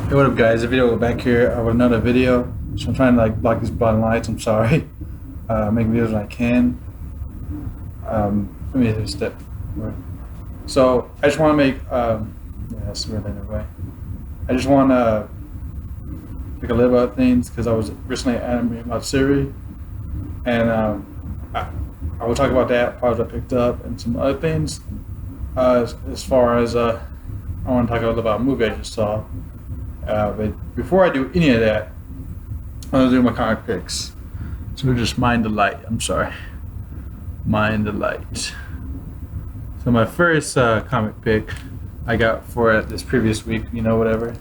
Hey, what up, guys? The video back here with another video. So I'm trying to block these blind lights. I'm sorry. Make videos when I can. Let me hit a step. So I just want to make. Yeah, that's really in the way. I just want to pick a little about things because I was recently animating Matsuri, and I will talk about that project I picked up and some other things. As far as I want to talk a little about a movie I just saw. But before I do any of that, I'm gonna do my comic picks. So just mind the light. I'm sorry. Mind the light. So my first comic pick I got for this previous week, whatever,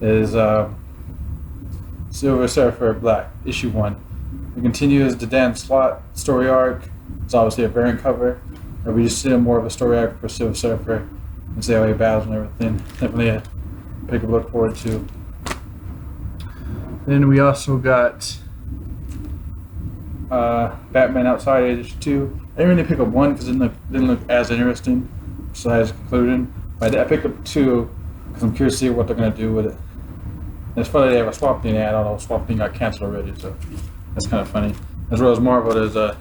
is Silver Surfer Black, issue 1. It continues the Dan Slott story arc. It's obviously a variant cover. And we just see more of a story arc for Silver Surfer and see how he battles and everything. Definitely a pick to look forward to. Then we also got Batman Outside issue 2. I didn't really pick up 1 because it didn't look as interesting besides concluding. But I picked up 2 because I'm curious to see what they're going to do with it. And it's funny they have a Swamp Thing ad, although Swamp Thing got canceled already, so that's kind of funny. As well as Marvel, there's a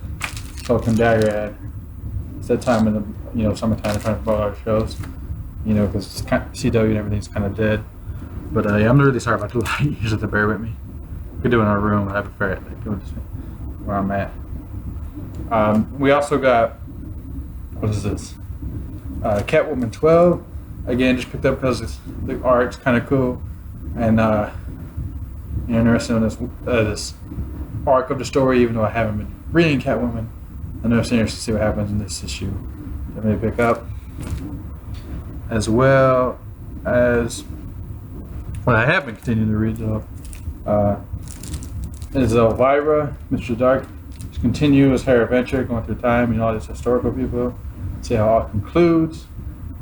Cloak and Dagger ad. It's that time in the summertime they're trying to promote our shows. Because CW and everything's kind of dead. But yeah, I'm really sorry about the light. You just have to bear with me. We could do it in our room, but I prefer it doing this where I'm at. We also got, what is this? Catwoman 12. Again, just picked up because the art's kind of cool. And interested in this arc of the story, even though I haven't been reading Catwoman. I'm interested to see what happens in this issue. Let me pick up. As well as what I have been continuing to read though is Elvira, Mr. Dark. She continues her adventure going through time and all these historical people. See how it all concludes.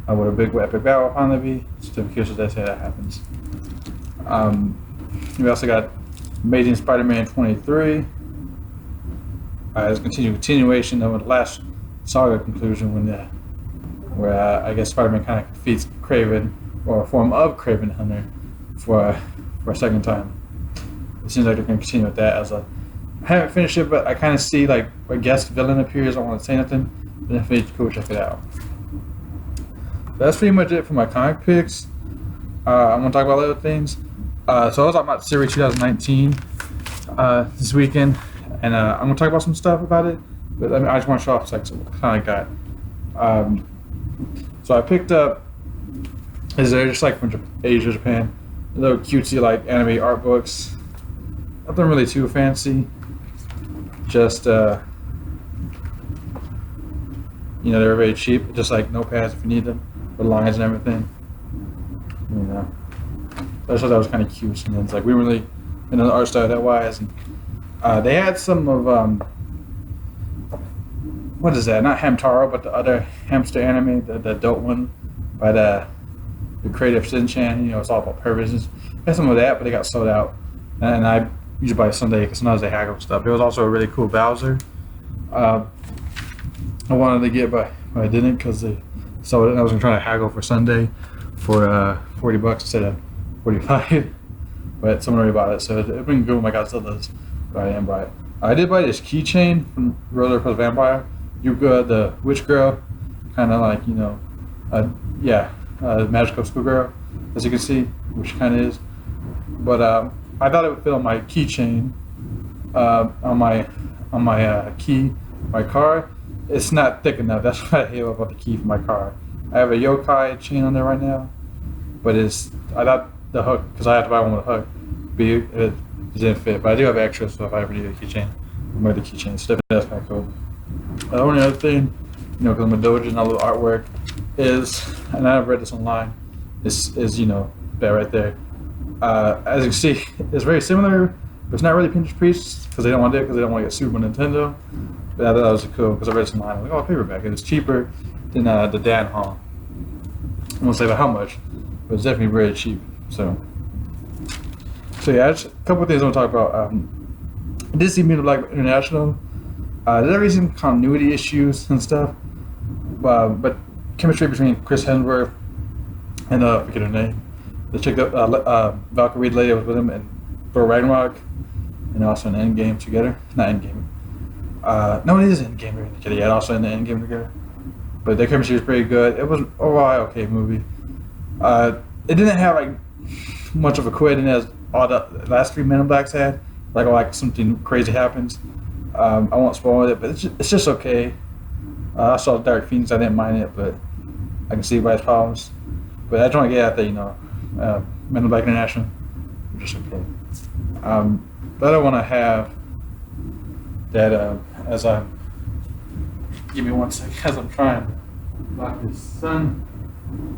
What a big epic battle will finally be. Still curious as they say that happens. We also got Amazing Spider-Man 23. It's a continuation of the last saga conclusion where I guess Spider-Man kind of defeats Kraven, or a form of Kraven Hunter, for a second time. It seems like they're going to continue with that. I haven't finished it, but I kind of see a guest villain appears. I don't want to say nothing, but if it's cool, check it out. That's pretty much it for my comic picks. I'm going to talk about other things. So I was talking about Matsuri 2019 this weekend, and I'm going to talk about some stuff about it, but I just want to show off what I got. So I picked up, they're just from Asia, Japan, little cutesy anime art books. Nothing really too fancy. Just they're very cheap. Just notepads if you need them, with lines and everything. I thought that was kind of cute. And it's we really in the art style that wise. And they had some of what is that? Not Hamtaro, but the other hamster anime, the adult one by the creative Shin-chan. It's all about purposes. They had some of that, but they got sold out. And I usually buy Sunday because sometimes they haggle stuff. There was also a really cool Bowser. I wanted to get, but I didn't because they sold it. And I was gonna try to haggle for Sunday for $40 instead of 45. But someone already bought it, so it'd been good with my Godzilla's. But I didn't buy it. I did buy this keychain from Roller Plus Vampire. Yuka, the witch girl, kind of magical schoolgirl, as you can see, which kind of is. But I thought it would fit on my keychain, on my key, my car. It's not thick enough. That's what I hate about the key for my car. I have a yokai chain on there right now, but I thought the hook, because I have to buy one with a hook, it didn't fit. But I do have extras, so if I ever need a keychain, I'm with the keychain. So that's kind of cool. The only other thing, because I'm a dojo and all the artwork is, and I've read this online, is that right there. As you can see, it's very similar, but it's not really Pinterest Priest because they don't want it because they don't want to get sued by Nintendo. But I thought that was cool because I read this online. I'm paperback. It was cheaper than the Dan Hall. I won't say about how much, but it's definitely very cheap. So yeah, just a couple of things I want to talk about. I did see Meet Black International. There's some continuity issues and stuff, but chemistry between Chris Hemsworth and I forget her name, The chick that Valkyrie lady was with him in Thor Ragnarok, and also in Endgame together. Not Endgame. No, it is Endgame together. Yeah, also in the Endgame together. But their chemistry was pretty good. It was overall okay movie. It didn't have like much of a quit in as all the last three Men in Blacks had. Like something crazy happens. I won't spoil it, but it's just okay. I saw Dark Phoenix. I didn't mind it, but I can see why it's problems. But I just want to get out there, Men in Black International, just okay. The other one I have that as I give me 1 second as I'm trying to block this sun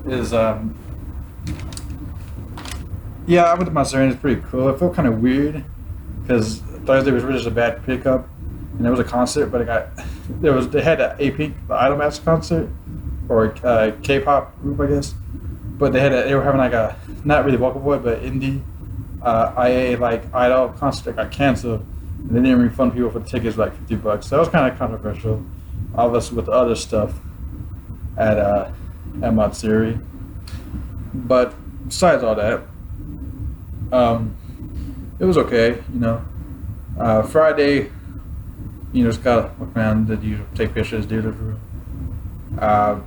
is yeah, I went to Matsuri. It's pretty cool. It felt kind of weird because Thursday was really just a bad pickup, and there was a concert, but they had an A-Pink, the Idol Master concert, or a K-pop group, I guess. But they were having like a not really vocal void, but indie IA like Idol concert that got canceled, and they didn't refund people for the tickets like $50. So that was kind of controversial, obviously with the other stuff at Matsuri. But besides all that, it was okay. Friday, just gotta look around, did you take pictures, do the room. I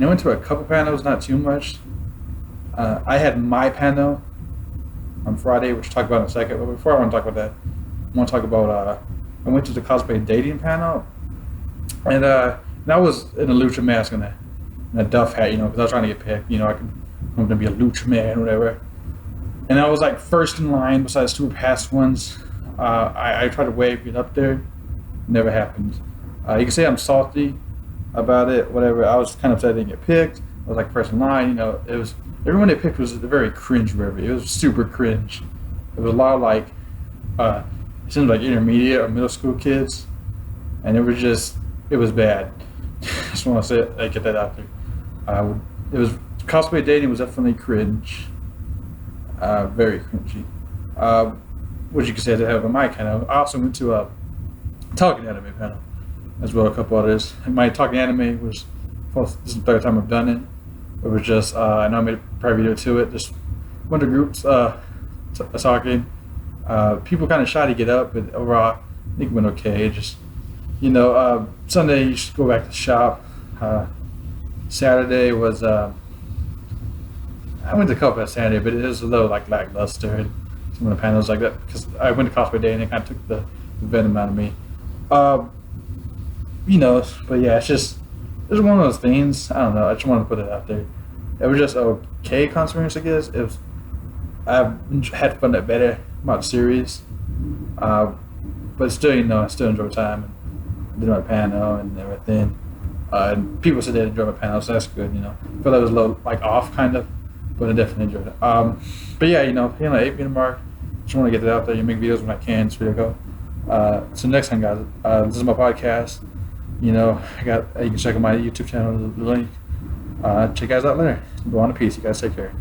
went to a couple panels, not too much. I had my panel on Friday, which we'll talk about in a second. But before I want to talk about that, I want to talk about I went to the cosplay dating panel, and I was in a lucha mask and a duff hat, because I was trying to get picked. I'm gonna be a lucha man or whatever. And I was like first in line besides two past ones. I tried to wave, get up there, never happened. You can say I'm salty about it, whatever. I was kind of upset I didn't get picked. I was like first in line. It was everyone they picked was very cringe movie. It was super cringe. It was a lot of like it seemed like intermediate or middle school kids, and it was bad. Just want to say get that out there. It was cosplay dating was definitely cringe, very cringy. What you could say to have a my panel. I also went to a talking anime panel as well, a couple others. And my talking anime was, this is the third time I've done it. It was just, I know I made a prior video to it, just went to groups talking. People kind of shy to get up, but overall, I think it went okay. Just, Sunday you should go back to the shop. Saturday was, I went to a couple on Saturday, but it was a little like lackluster and some of the panels like that because I went to cosplay day and it kind of took the venom out of me. But yeah, it's one of those things. I don't know. I just want to put it out there. It was just okay experience, I guess. I've had fun at better about the series, but still, I still enjoy time and did my panel and everything. And people said they enjoyed my panel, so that's good. I feel like it was a little like off, kind of, but I definitely enjoyed it. But yeah, 8-minute mark. Just want to get that out there. You make videos when I can. So there you go. So next time, guys, this is my podcast. You can check out my YouTube channel, the link. Check you guys out later. Go on to peace. You guys take care.